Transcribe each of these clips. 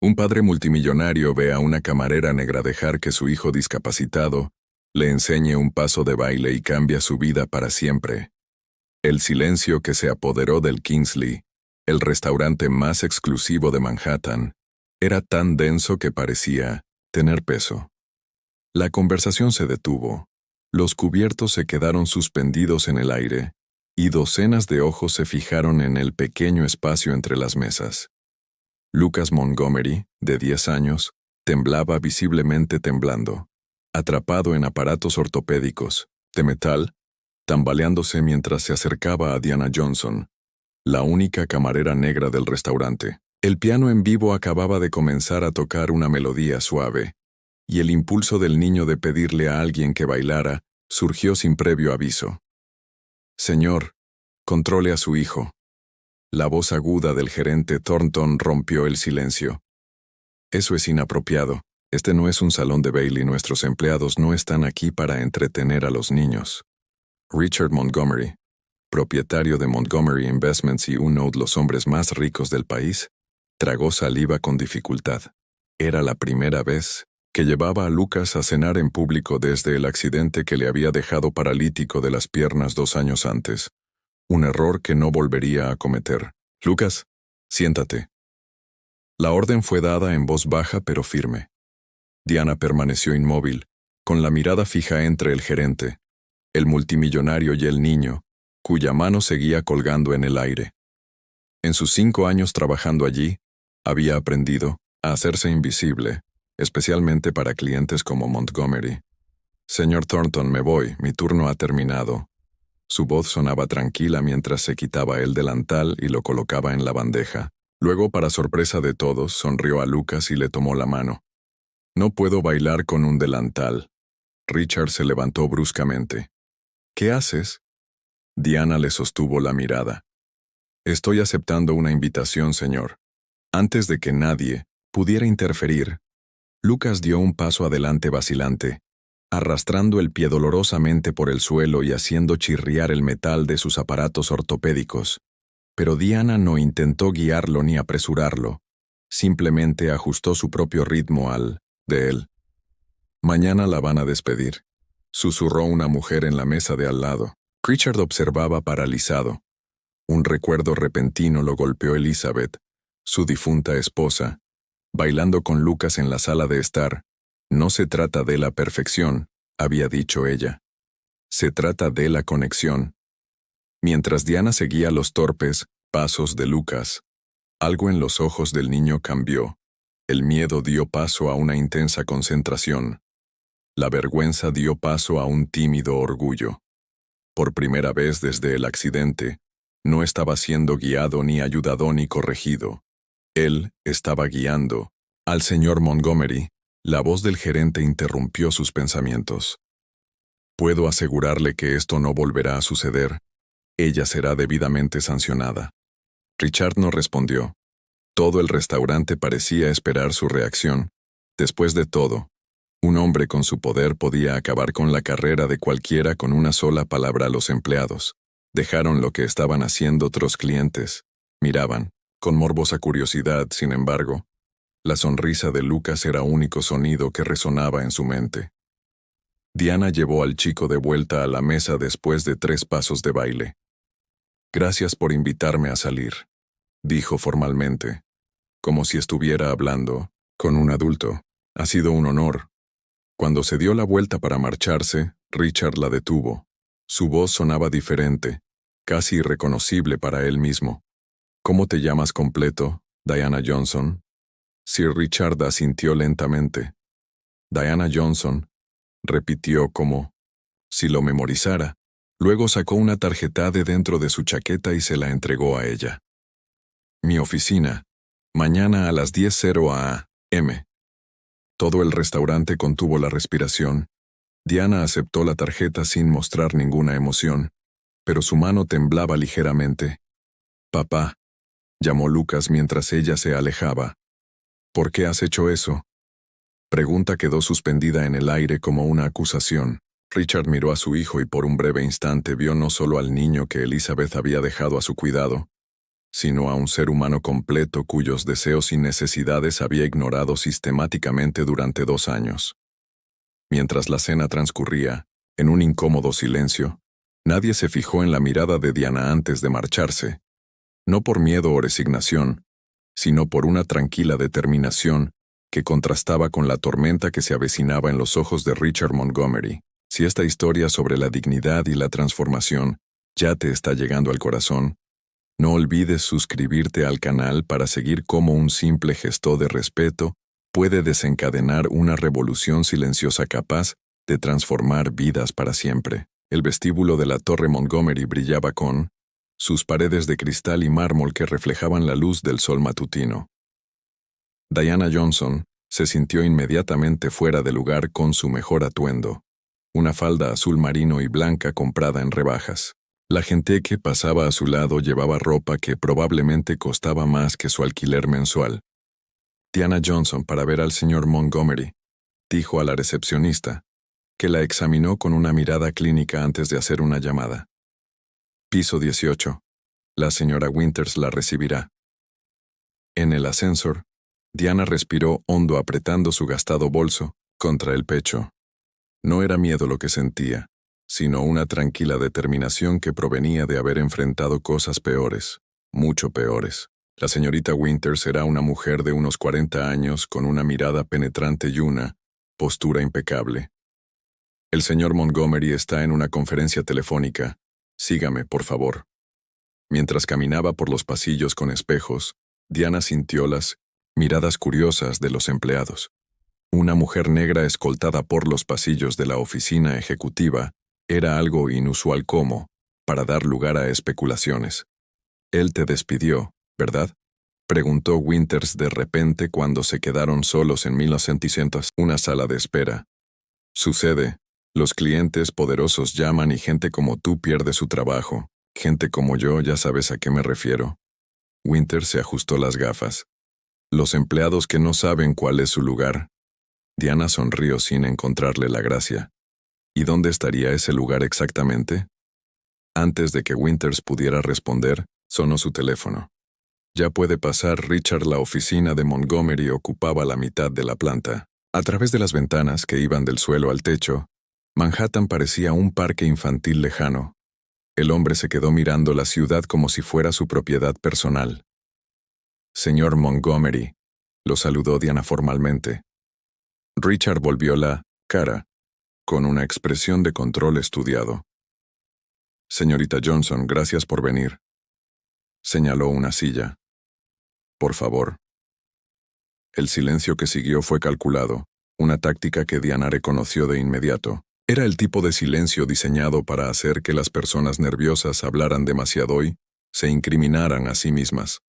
Un padre multimillonario ve a una camarera negra dejar que su hijo discapacitado le enseñe un paso de baile y cambia su vida para siempre. El silencio que se apoderó del Kingsley, el restaurante más exclusivo de Manhattan, era tan denso que parecía tener peso. La conversación se detuvo, los cubiertos se quedaron suspendidos en el aire, y docenas de ojos se fijaron en el pequeño espacio entre las mesas. Lucas Montgomery, de 10 años, temblaba visiblemente temblando, atrapado en aparatos ortopédicos, de metal, tambaleándose mientras se acercaba a Diana Johnson, la única camarera negra del restaurante. El piano en vivo acababa de comenzar a tocar una melodía suave, y el impulso del niño de pedirle a alguien que bailara surgió sin previo aviso. «Señor, controle a su hijo». La voz aguda del gerente Thornton rompió el silencio. «Eso es inapropiado. Este no es un salón de baile y nuestros empleados no están aquí para entretener a los niños». Richard Montgomery, propietario de Montgomery Investments y uno de los hombres más ricos del país, tragó saliva con dificultad. Era la primera vez que llevaba a Lucas a cenar en público desde el accidente que le había dejado paralítico de las piernas 2 años antes. Un error que no volvería a cometer. «Lucas, siéntate». La orden fue dada en voz baja pero firme. Diana permaneció inmóvil, con la mirada fija entre el gerente, el multimillonario y el niño, cuya mano seguía colgando en el aire. En sus 5 años trabajando allí, había aprendido a hacerse invisible, especialmente para clientes como Montgomery. «Señor Thornton, me voy, mi turno ha terminado». Su voz sonaba tranquila mientras se quitaba el delantal y lo colocaba en la bandeja. Luego, para sorpresa de todos, sonrió a Lucas y le tomó la mano. «No puedo bailar con un delantal». Richard se levantó bruscamente. «¿Qué haces?» Diana le sostuvo la mirada. «Estoy aceptando una invitación, señor». Antes de que nadie pudiera interferir, Lucas dio un paso adelante vacilante, arrastrando el pie dolorosamente por el suelo y haciendo chirriar el metal de sus aparatos ortopédicos. Pero Diana no intentó guiarlo ni apresurarlo, simplemente ajustó su propio ritmo al de él. «Mañana la van a despedir», susurró una mujer en la mesa de al lado. Richard observaba paralizado. Un recuerdo repentino lo golpeó Elizabeth, su difunta esposa, bailando con Lucas en la sala de estar. «No se trata de la perfección», había dicho ella. «Se trata de la conexión». Mientras Diana seguía los torpes pasos de Lucas, algo en los ojos del niño cambió. El miedo dio paso a una intensa concentración. La vergüenza dio paso a un tímido orgullo. Por primera vez desde el accidente, no estaba siendo guiado ni ayudado ni corregido. Él estaba guiando al señor Montgomery. La voz del gerente interrumpió sus pensamientos. «Puedo asegurarle que esto no volverá a suceder. Ella será debidamente sancionada». Richard no respondió. Todo el restaurante parecía esperar su reacción. Después de todo, un hombre con su poder podía acabar con la carrera de cualquiera con una sola palabra a los empleados. Dejaron lo que estaban haciendo otros clientes. Miraban, con morbosa curiosidad, sin embargo. La sonrisa de Lucas era único sonido que resonaba en su mente. Diana llevó al chico de vuelta a la mesa después de 3 pasos de baile. «Gracias por invitarme a salir», dijo formalmente, como si estuviera hablando con un adulto. «Ha sido un honor». Cuando se dio la vuelta para marcharse, Richard la detuvo. Su voz sonaba diferente, casi irreconocible para él mismo. «¿Cómo te llamas completo, Diana Johnson?» Sir Richard asintió lentamente. «Diana Johnson», repitió como si lo memorizara. Luego sacó una tarjeta de dentro de su chaqueta y se la entregó a ella. «Mi oficina, mañana a las 10:00 a.m». Todo el restaurante contuvo la respiración. Diana aceptó la tarjeta sin mostrar ninguna emoción, pero su mano temblaba ligeramente. «Papá», llamó Lucas mientras ella se alejaba. «¿Por qué has hecho eso?». Pregunta quedó suspendida en el aire como una acusación. Richard miró a su hijo y por un breve instante vio no solo al niño que Elizabeth había dejado a su cuidado, sino a un ser humano completo cuyos deseos y necesidades había ignorado sistemáticamente durante 2 años. Mientras la cena transcurría, en un incómodo silencio, nadie se fijó en la mirada de Diana antes de marcharse, no por miedo o resignación, sino por una tranquila determinación que contrastaba con la tormenta que se avecinaba en los ojos de Richard Montgomery. Si esta historia sobre la dignidad y la transformación ya te está llegando al corazón, no olvides suscribirte al canal para seguir cómo un simple gesto de respeto puede desencadenar una revolución silenciosa capaz de transformar vidas para siempre. El vestíbulo de la Torre Montgomery brillaba con sus paredes de cristal y mármol que reflejaban la luz del sol matutino. Diana Johnson se sintió inmediatamente fuera de lugar con su mejor atuendo, una falda azul marino y blanca comprada en rebajas. La gente que pasaba a su lado llevaba ropa que probablemente costaba más que su alquiler mensual. Diana Johnson para ver al señor Montgomery, dijo a la recepcionista, que la examinó con una mirada clínica antes de hacer una llamada. Piso 18. La señora Winters la recibirá. En el ascensor, Diana respiró hondo apretando su gastado bolso contra el pecho. No era miedo lo que sentía, sino una tranquila determinación que provenía de haber enfrentado cosas peores, mucho peores. La señorita Winters era una mujer de unos 40 años con una mirada penetrante y una postura impecable. El señor Montgomery está en una conferencia telefónica. Sígame, por favor. Mientras caminaba por los pasillos con espejos, Diana sintió las miradas curiosas de los empleados. Una mujer negra escoltada por los pasillos de la oficina ejecutiva era algo inusual como, para dar lugar a especulaciones. Él te despidió, ¿verdad? Preguntó Winters de repente cuando se quedaron solos en 1900, una sala de espera. Sucede. Los clientes poderosos llaman y gente como tú pierde su trabajo. Gente como yo, ya sabes a qué me refiero. Winters se ajustó las gafas. Los empleados que no saben cuál es su lugar. Diana sonrió sin encontrarle la gracia. ¿Y dónde estaría ese lugar exactamente? Antes de que Winters pudiera responder, sonó su teléfono. Ya puede pasar, Richard. La oficina de Montgomery ocupaba la mitad de la planta. A través de las ventanas que iban del suelo al techo, Manhattan parecía un parque infantil lejano. El hombre se quedó mirando la ciudad como si fuera su propiedad personal. Señor Montgomery, lo saludó Diana formalmente. Richard volvió la cara, con una expresión de control estudiado. Señorita Johnson, gracias por venir. Señaló una silla. Por favor. El silencio que siguió fue calculado, una táctica que Diana reconoció de inmediato. Era el tipo de silencio diseñado para hacer que las personas nerviosas hablaran demasiado y se incriminaran a sí mismas.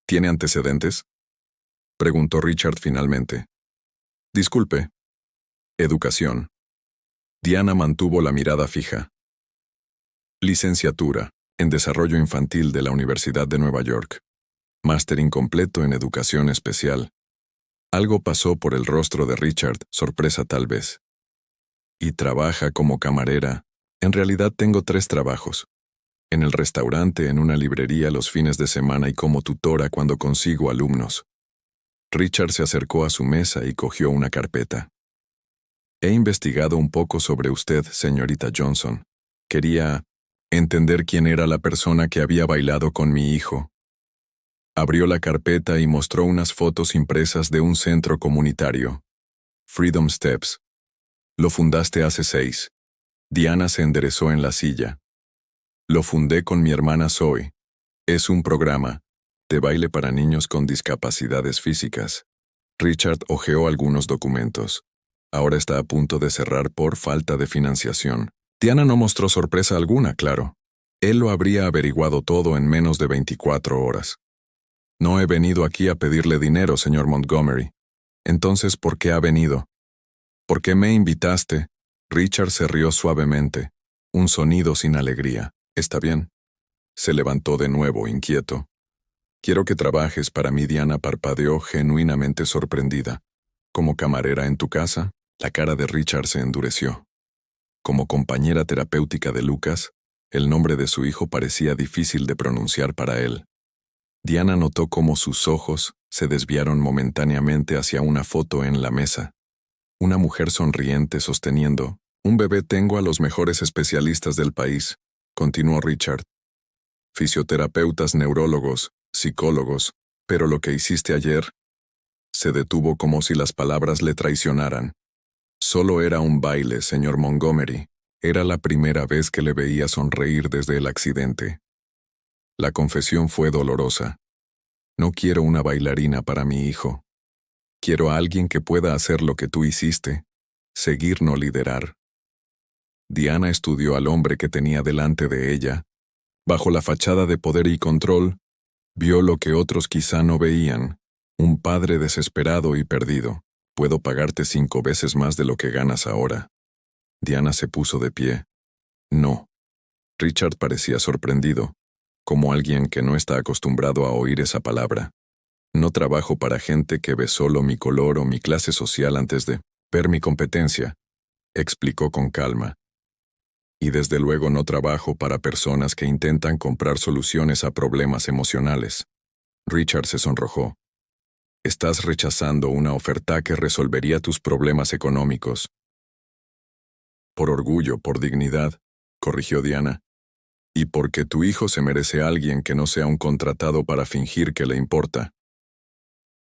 ¿Tiene antecedentes?, preguntó Richard finalmente. Disculpe. Educación. Diana mantuvo la mirada fija. Licenciatura en Desarrollo Infantil de la Universidad de Nueva York. Máster incompleto en Educación Especial. Algo pasó por el rostro de Richard, sorpresa tal vez. Y trabaja como camarera. En realidad tengo 3 trabajos. En el restaurante, en una librería los fines de semana y como tutora cuando consigo alumnos. Richard se acercó a su mesa y cogió una carpeta. He investigado un poco sobre usted, señorita Johnson. Quería entender quién era la persona que había bailado con mi hijo. Abrió la carpeta y mostró unas fotos impresas de un centro comunitario. Freedom Steps. Lo fundaste hace 6. Diana se enderezó en la silla. Lo fundé con mi hermana Zoe. Es un programa de baile para niños con discapacidades físicas. Richard hojeó algunos documentos. Ahora está a punto de cerrar por falta de financiación. Diana no mostró sorpresa alguna, claro. Él lo habría averiguado todo en menos de 24 horas. No he venido aquí a pedirle dinero, señor Montgomery. Entonces, ¿por qué ha venido? ¿Por qué me invitaste? Richard se rió suavemente. Un sonido sin alegría. Está bien. Se levantó de nuevo, inquieto. Quiero que trabajes para mí. Diana parpadeó genuinamente sorprendida. ¿Como camarera en tu casa? La cara de Richard se endureció. ¿Como compañera terapéutica de Lucas? El nombre de su hijo parecía difícil de pronunciar para él. Diana notó cómo sus ojos se desviaron momentáneamente hacia una foto en la mesa. Una mujer sonriente sosteniendo un bebé. Tengo a los mejores especialistas del país, continuó Richard. Fisioterapeutas, neurólogos, psicólogos, pero lo que hiciste ayer... Se detuvo como si las palabras le traicionaran. Solo era un baile, señor Montgomery. Era la primera vez que le veía sonreír desde el accidente. La confesión fue dolorosa. No quiero una bailarina para mi hijo. Quiero a alguien que pueda hacer lo que tú hiciste, seguir no liderar. Diana estudió al hombre que tenía delante de ella. Bajo la fachada de poder y control, vio lo que otros quizá no veían, un padre desesperado y perdido. Puedo pagarte 5 veces más de lo que ganas ahora. Diana se puso de pie. No. Richard parecía sorprendido, como alguien que no está acostumbrado a oír esa palabra. No trabajo para gente que ve solo mi color o mi clase social antes de ver mi competencia, explicó con calma. Y desde luego no trabajo para personas que intentan comprar soluciones a problemas emocionales. Richard se sonrojó. Estás rechazando una oferta que resolvería tus problemas económicos. Por orgullo, por dignidad, corrigió Diana. Y porque tu hijo se merece a alguien que no sea un contratado para fingir que le importa.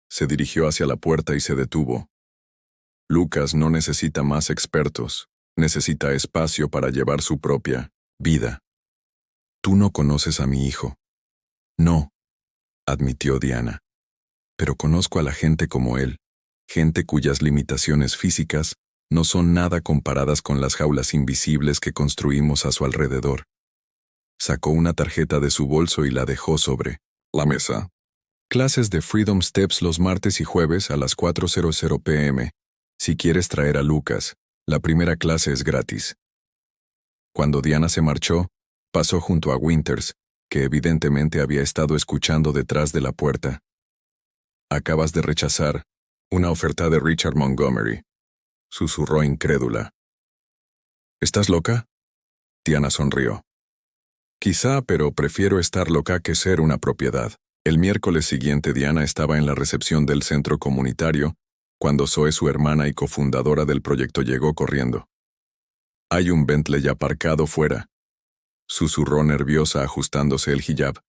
Se dirigió hacia la puerta y se detuvo. Lucas no necesita más expertos, necesita espacio para llevar su propia vida. Tú no conoces a mi hijo. No, admitió Diana. Pero conozco a la gente como él, gente cuyas limitaciones físicas no son nada comparadas con las jaulas invisibles que construimos a su alrededor. Sacó una tarjeta de su bolso y la dejó sobre la mesa. Clases de Freedom Steps los martes y jueves a las 4:00 p.m. Si quieres traer a Lucas, la primera clase es gratis. Cuando Diana se marchó, pasó junto a Winters, que evidentemente había estado escuchando detrás de la puerta. Acabas de rechazar una oferta de Richard Montgomery, susurró incrédula. ¿Estás loca? Diana sonrió. Quizá, pero prefiero estar loca que ser una propiedad. El miércoles siguiente Diana estaba en la recepción del centro comunitario, cuando Zoe, su hermana y cofundadora del proyecto, llegó corriendo. Hay un Bentley aparcado fuera, susurró nerviosa ajustándose el hijab.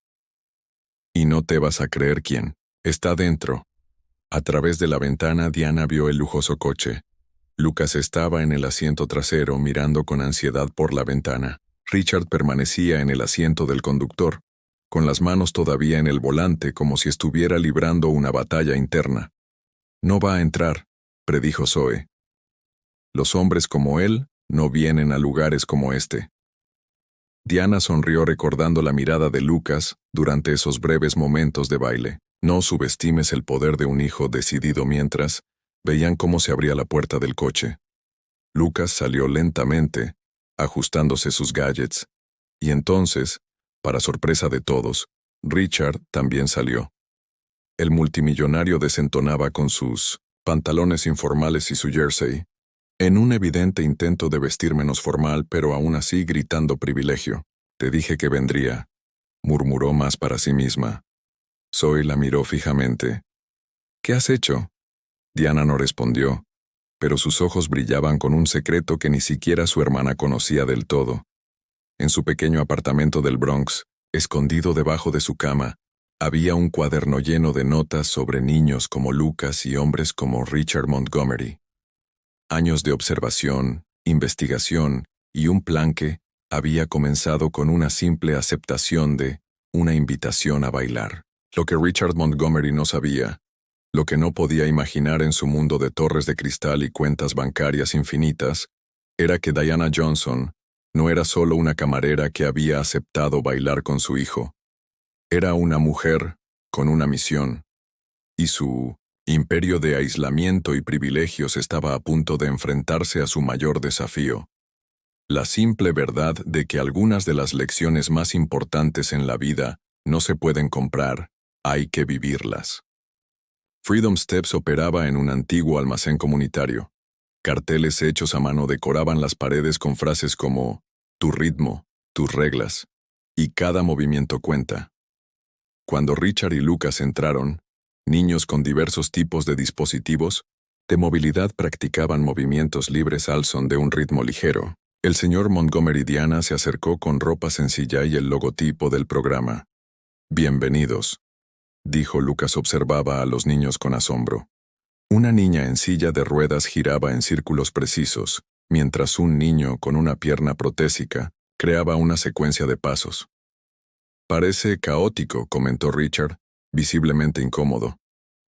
Y no te vas a creer quién. Está dentro. A través de la ventana Diana vio el lujoso coche. Lucas estaba en el asiento trasero mirando con ansiedad por la ventana. Richard permanecía en el asiento del conductor, con las manos todavía en el volante como si estuviera librando una batalla interna. No va a entrar, predijo Zoe. Los hombres como él no vienen a lugares como este. Diana sonrió recordando la mirada de Lucas durante esos breves momentos de baile. No subestimes el poder de un hijo decidido mientras veían cómo se abría la puerta del coche. Lucas salió lentamente, ajustándose sus gadgets, y entonces, para sorpresa de todos, Richard también salió. El multimillonario desentonaba con sus pantalones informales y su jersey, en un evidente intento de vestir menos formal, pero aún así gritando privilegio. Te dije que vendría, murmuró más para sí misma. Zoe la miró fijamente. ¿Qué has hecho? Diana no respondió, pero sus ojos brillaban con un secreto que ni siquiera su hermana conocía del todo. En su pequeño apartamento del Bronx, escondido debajo de su cama, había un cuaderno lleno de notas sobre niños como Lucas y hombres como Richard Montgomery. Años de observación, investigación y un plan que había comenzado con una simple aceptación de una invitación a bailar. Lo que Richard Montgomery no sabía, lo que no podía imaginar en su mundo de torres de cristal y cuentas bancarias infinitas, era que Diana Johnson no era solo una camarera que había aceptado bailar con su hijo. Era una mujer con una misión, y su imperio de aislamiento y privilegios estaba a punto de enfrentarse a su mayor desafío. La simple verdad de que algunas de las lecciones más importantes en la vida no se pueden comprar, hay que vivirlas. Freedom Steps operaba en un antiguo almacén comunitario. Carteles hechos a mano decoraban las paredes con frases como «Tu ritmo», tus reglas, y cada movimiento cuenta. Cuando Richard y Lucas entraron, niños con diversos tipos de dispositivos de movilidad practicaban movimientos libres al son de un ritmo ligero. El señor Montgomery Diana se acercó con ropa sencilla y el logotipo del programa. Bienvenidos, dijo. Lucas observaba a los niños con asombro. Una niña en silla de ruedas giraba en círculos precisos, mientras un niño con una pierna protésica creaba una secuencia de pasos. Parece caótico, comentó Richard, visiblemente incómodo.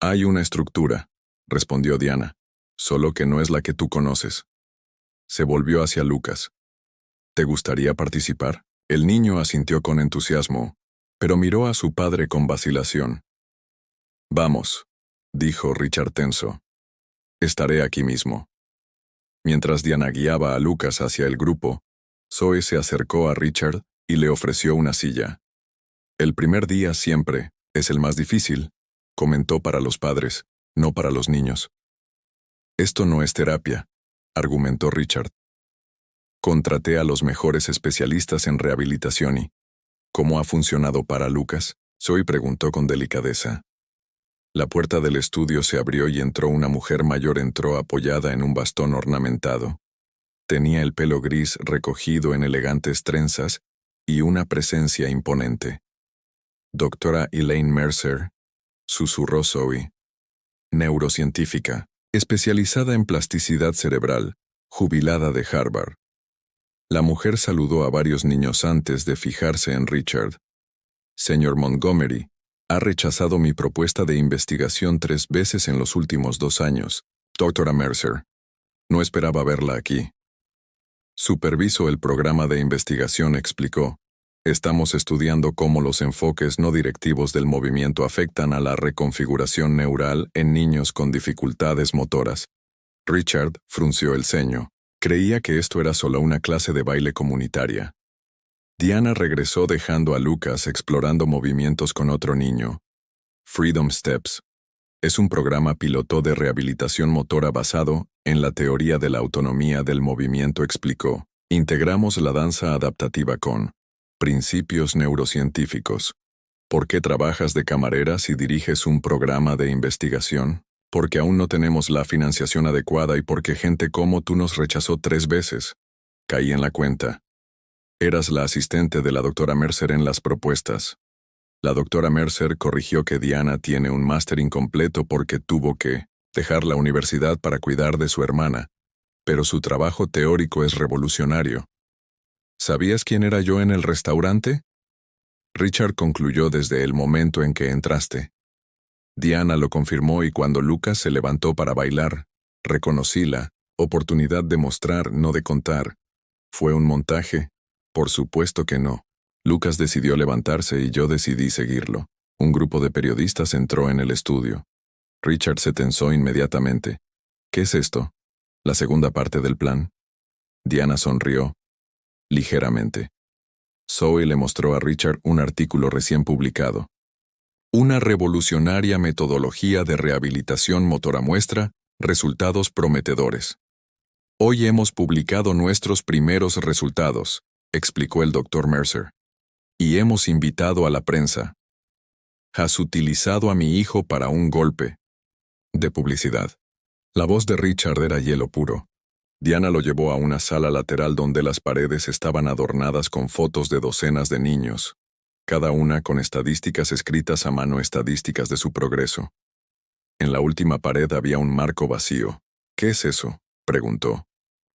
Hay una estructura, respondió Diana, solo que no es la que tú conoces. Se volvió hacia Lucas. ¿Te gustaría participar? El niño asintió con entusiasmo, pero miró a su padre con vacilación. Vamos, dijo Richard tenso. Estaré aquí mismo. Mientras Diana guiaba a Lucas hacia el grupo, Zoe se acercó a Richard y le ofreció una silla. El primer día siempre es el más difícil, comentó, para los padres, no para los niños. Esto no es terapia, argumentó Richard. Contraté a los mejores especialistas en rehabilitación y ¿cómo ha funcionado para Lucas? Zoe preguntó con delicadeza. La puerta del estudio se abrió y entró una mujer mayor. Entró apoyada en un bastón ornamentado. Tenía el pelo gris recogido en elegantes trenzas y una presencia imponente. Doctora Elaine Mercer, susurró Zoe. Neurocientífica, especializada en plasticidad cerebral, jubilada de Harvard. La mujer saludó a varios niños antes de fijarse en Richard. Señor Montgomery, ha rechazado mi propuesta de investigación 3 veces en los últimos 2 años, doctora Mercer. No esperaba verla aquí. Superviso el programa de investigación, explicó. Estamos estudiando cómo los enfoques no directivos del movimiento afectan a la reconfiguración neural en niños con dificultades motoras. Richard frunció el ceño. Creía que esto era solo una clase de baile comunitaria. Diana regresó dejando a Lucas explorando movimientos con otro niño. Freedom Steps. Es un programa piloto de rehabilitación motora basado en la teoría de la autonomía del movimiento, explicó. Integramos la danza adaptativa con principios neurocientíficos. ¿Por qué trabajas de camarera si diriges un programa de investigación? Porque aún no tenemos la financiación adecuada y porque gente como tú nos rechazó 3 veces. Caí en la cuenta. Eras la asistente de la doctora Mercer en las propuestas. La doctora Mercer corrigió que Diana tiene un máster incompleto porque tuvo que dejar la universidad para cuidar de su hermana, pero su trabajo teórico es revolucionario. ¿Sabías quién era yo en el restaurante? Richard concluyó desde el momento en que entraste. Diana lo confirmó y cuando Lucas se levantó para bailar, reconocí la oportunidad de mostrar, no de contar. ¿Fue un montaje? Por supuesto que no. Lucas decidió levantarse y yo decidí seguirlo. Un grupo de periodistas entró en el estudio. Richard se tensó inmediatamente. ¿Qué es esto? ¿La segunda parte del plan? Diana sonrió. Ligeramente. Zoe le mostró a Richard un artículo recién publicado. Una revolucionaria metodología de rehabilitación motora muestra resultados prometedores. Hoy hemos publicado nuestros primeros resultados, explicó el Dr. Mercer. Y hemos invitado a la prensa. Has utilizado a mi hijo para un golpe de publicidad. La voz de Richard era hielo puro. Diana lo llevó a una sala lateral donde las paredes estaban adornadas con fotos de docenas de niños, cada una con estadísticas escritas a mano, estadísticas de su progreso. En la última pared había un marco vacío. ¿Qué es eso?, preguntó.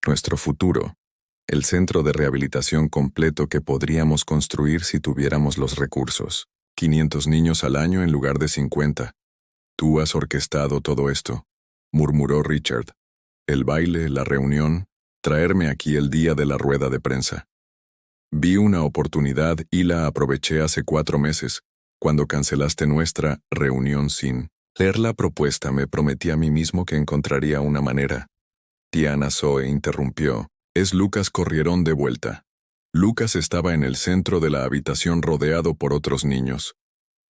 Nuestro futuro. El centro de rehabilitación completo que podríamos construir si tuviéramos los recursos. 500 niños al año en lugar de 50. Tú has orquestado todo esto, murmuró Richard. El baile, la reunión, traerme aquí el día de la rueda de prensa. Vi una oportunidad y la aproveché hace 4 meses, cuando cancelaste nuestra reunión sin leer la propuesta. Me prometí a mí mismo que encontraría una manera. Diana. Zoe interrumpió. Es Lucas. Corrieron de vuelta. Lucas estaba en el centro de la habitación rodeado por otros niños.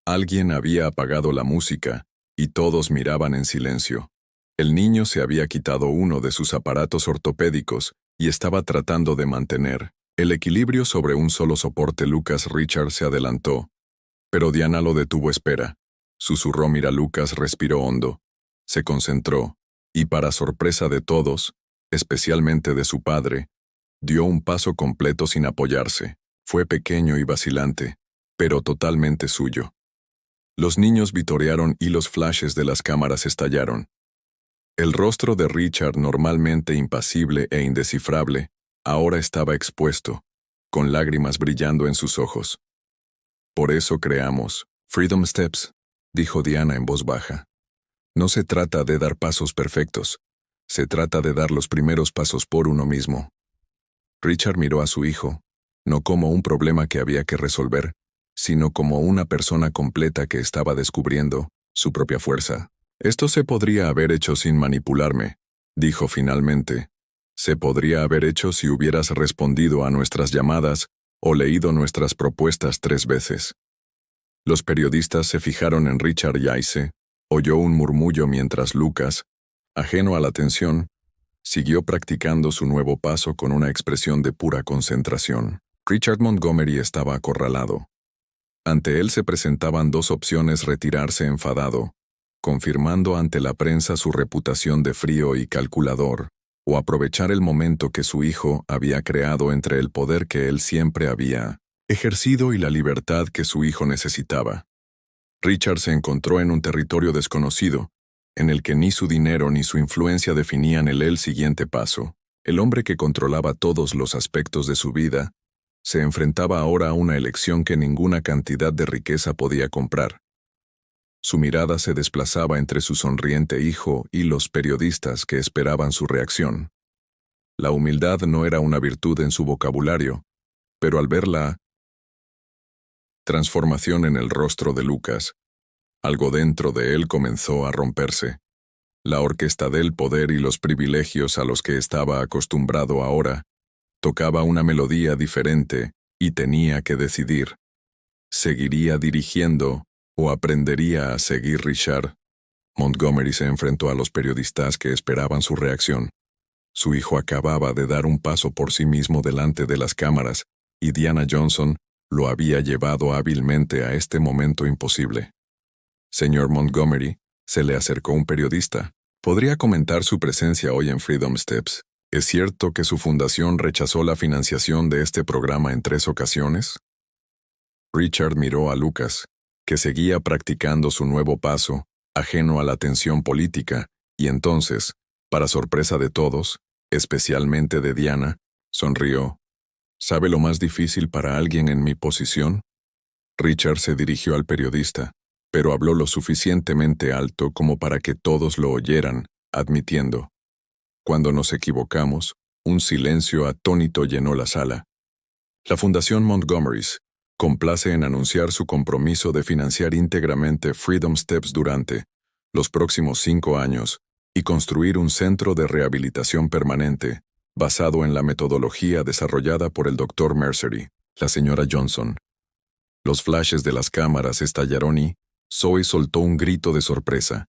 Alguien había apagado la música, y todos miraban en silencio. El niño se había quitado uno de sus aparatos ortopédicos y estaba tratando de mantener El equilibrio sobre un solo soporte. Lucas Richard se adelantó, pero Diana lo detuvo. Espera. Susurró. Mira. Lucas respiró hondo. Se concentró, y para sorpresa de todos, especialmente de su padre, dio un paso completo sin apoyarse. Fue pequeño y vacilante, pero totalmente suyo. Los niños vitorearon y los flashes de las cámaras estallaron. El rostro de Richard, normalmente impasible e indescifrable, ahora estaba expuesto, con lágrimas brillando en sus ojos. Por eso creamos Freedom Steps, dijo Diana en voz baja. No se trata de dar pasos perfectos, se trata de dar los primeros pasos por uno mismo. Richard miró a su hijo, no como un problema que había que resolver, sino como una persona completa que estaba descubriendo su propia fuerza. Esto se podría haber hecho sin manipularme, dijo finalmente. Se podría haber hecho si hubieras respondido a nuestras llamadas o leído nuestras propuestas 3 veces. Los periodistas se fijaron en Richard y Aise. Oyó un murmullo mientras Lucas, ajeno a la tensión, siguió practicando su nuevo paso con una expresión de pura concentración. Richard Montgomery estaba acorralado. Ante él se presentaban 2 opciones: retirarse enfadado, confirmando ante la prensa su reputación de frío y calculador, o aprovechar el momento que su hijo había creado entre el poder que él siempre había ejercido y la libertad que su hijo necesitaba. Richard se encontró en un territorio desconocido, en el que ni su dinero ni su influencia definían el siguiente paso. El hombre que controlaba todos los aspectos de su vida se enfrentaba ahora a una elección que ninguna cantidad de riqueza podía comprar. Su mirada se desplazaba entre su sonriente hijo y los periodistas que esperaban su reacción. La humildad no era una virtud en su vocabulario, pero al ver la transformación en el rostro de Lucas, algo dentro de él comenzó a romperse. La orquesta del poder y los privilegios a los que estaba acostumbrado ahora tocaba una melodía diferente y tenía que decidir. ¿Seguiría dirigiendo o aprendería a seguir? Richard Montgomery se enfrentó a los periodistas que esperaban su reacción. Su hijo acababa de dar un paso por sí mismo delante de las cámaras, y Diana Johnson lo había llevado hábilmente a este momento imposible. Señor Montgomery, se le acercó un periodista. ¿Podría comentar su presencia hoy en Freedom Steps? ¿Es cierto que su fundación rechazó la financiación de este programa en 3 ocasiones? Richard miró a Lucas, que seguía practicando su nuevo paso, ajeno a la tensión política, y entonces, para sorpresa de todos, especialmente de Diana, sonrió. ¿Sabe lo más difícil para alguien en mi posición? Richard se dirigió al periodista, pero habló lo suficientemente alto como para que todos lo oyeran, admitiendo. Cuando nos equivocamos, un silencio atónito llenó la sala. La Fundación Montgomery's complace en anunciar su compromiso de financiar íntegramente Freedom Steps durante los próximos 5 años y construir un centro de rehabilitación permanente basado en la metodología desarrollada por el Dr. Mercery, la señora Johnson. Los flashes de las cámaras estallaron y Zoe soltó un grito de sorpresa.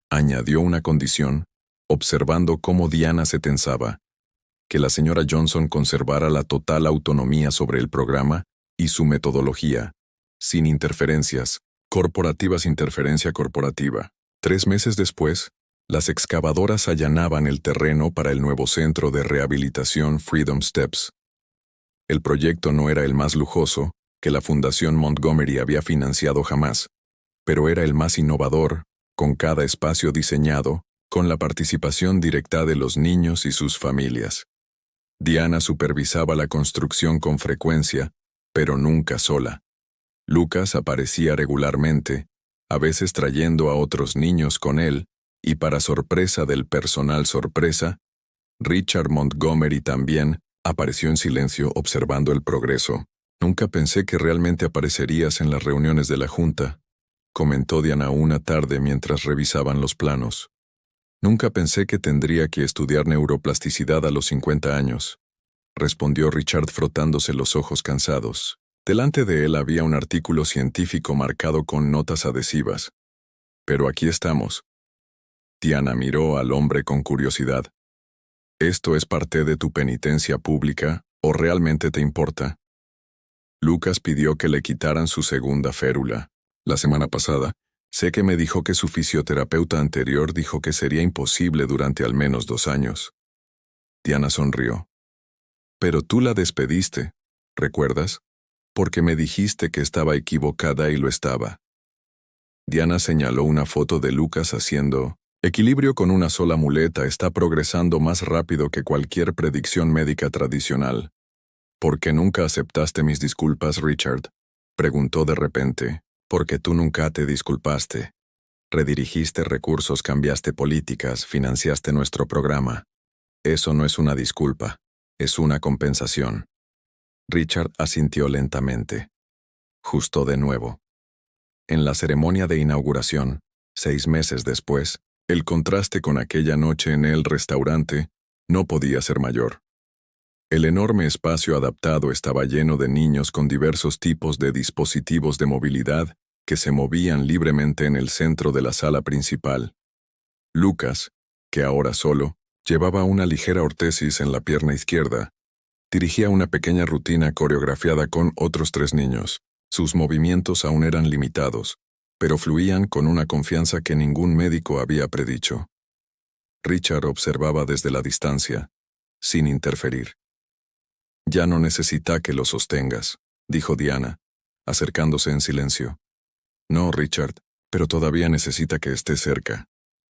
Añadió una condición, observando cómo Diana se tensaba: que la señora Johnson conservara la total autonomía sobre el programa y su metodología, sin interferencias corporativas. Interferencia corporativa. 3 meses después, las excavadoras allanaban el terreno para el nuevo centro de rehabilitación Freedom Steps. El proyecto no era el más lujoso que la Fundación Montgomery había financiado jamás, pero era el más innovador, con cada espacio diseñado con la participación directa de los niños y sus familias. Diana supervisaba la construcción con frecuencia, pero nunca sola. Lucas aparecía regularmente, a veces trayendo a otros niños con él, y para sorpresa del personal sorpresa, Richard Montgomery también apareció en silencio observando el progreso. Nunca pensé que realmente aparecerías en las reuniones de la Junta, comentó Diana una tarde mientras revisaban los planos. Nunca pensé que tendría que estudiar neuroplasticidad a los 50 años, respondió Richard frotándose los ojos cansados. Delante de él había un artículo científico marcado con notas adhesivas. Pero aquí estamos. Diana miró al hombre con curiosidad. ¿Esto es parte de tu penitencia pública, ¿O realmente te importa? Lucas pidió que le quitaran su segunda férula. La semana pasada, sé que me dijo que su fisioterapeuta anterior dijo que sería imposible durante al menos 2 años. Diana sonrió. Pero tú la despediste, ¿recuerdas? Porque me dijiste que estaba equivocada y lo estaba. Diana señaló una foto de Lucas haciendo: equilibrio con una sola muleta está progresando más rápido que cualquier predicción médica tradicional. ¿Por qué nunca aceptaste mis disculpas, Richard? Preguntó de repente. Porque tú nunca te disculpaste. Redirigiste recursos, cambiaste políticas, financiaste nuestro programa. Eso no es una disculpa, es una compensación. Richard asintió lentamente. Justo de nuevo. En la ceremonia de inauguración, 6 meses después, el contraste con aquella noche en el restaurante no podía ser mayor. El enorme espacio adaptado estaba lleno de niños con diversos tipos de dispositivos de movilidad que se movían libremente en el centro de la sala principal. Lucas, que ahora solo, llevaba una ligera ortesis en la pierna izquierda, dirigía una pequeña rutina coreografiada con otros 3 niños. Sus movimientos aún eran limitados, pero fluían con una confianza que ningún médico había predicho. Richard observaba desde la distancia, sin interferir. Ya no necesita que lo sostengas, dijo Diana, acercándose en silencio. No, Richard, pero todavía necesita que esté cerca.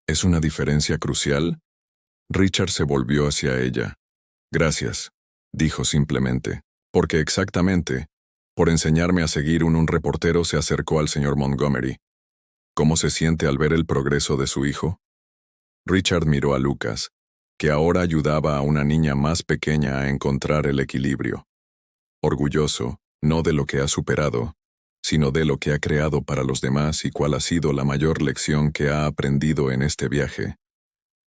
¿Es una diferencia crucial? Richard se volvió hacia ella. Gracias, dijo simplemente. Porque exactamente, por enseñarme a seguir un reportero se acercó al señor Montgomery. ¿Cómo se siente al ver el progreso de su hijo? Richard miró a Lucas, que ahora ayudaba a una niña más pequeña a encontrar el equilibrio. Orgulloso, no de lo que ha superado, sino de lo que ha creado para los demás y cuál ha sido la mayor lección que ha aprendido en este viaje.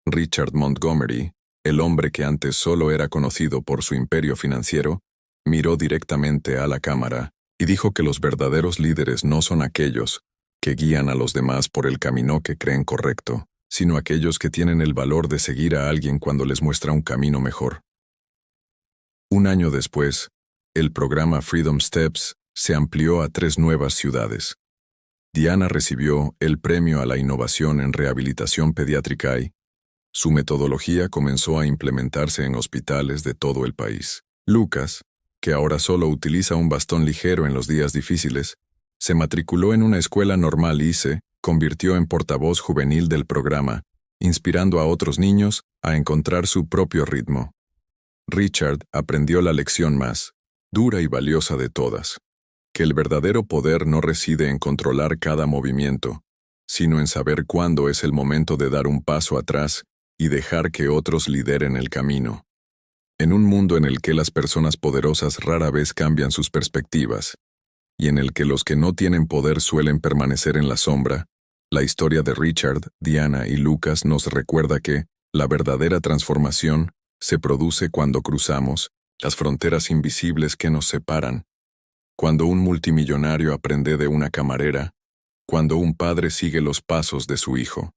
Richard Montgomery, el hombre que antes solo era conocido por su imperio financiero, miró directamente a la cámara y dijo que los verdaderos líderes no son aquellos que guían a los demás por el camino que creen correcto, sino aquellos que tienen el valor de seguir a alguien cuando les muestra un camino mejor. Un año después, el programa Freedom Steps se amplió a 3 nuevas ciudades. Diana recibió el premio a la innovación en rehabilitación pediátrica y su metodología comenzó a implementarse en hospitales de todo el país. Lucas, que ahora solo utiliza un bastón ligero en los días difíciles, se matriculó en una escuela normal y se convirtió en portavoz juvenil del programa, inspirando a otros niños a encontrar su propio ritmo. Richard aprendió la lección más dura y valiosa de todas, que el verdadero poder no reside en controlar cada movimiento, sino en saber cuándo es el momento de dar un paso atrás y dejar que otros lideren el camino. En un mundo en el que las personas poderosas rara vez cambian sus perspectivas, y en el que los que no tienen poder suelen permanecer en la sombra, la historia de Richard, Diana y Lucas nos recuerda que la verdadera transformación se produce cuando cruzamos las fronteras invisibles que nos separan, cuando un multimillonario aprende de una camarera, cuando un padre sigue los pasos de su hijo.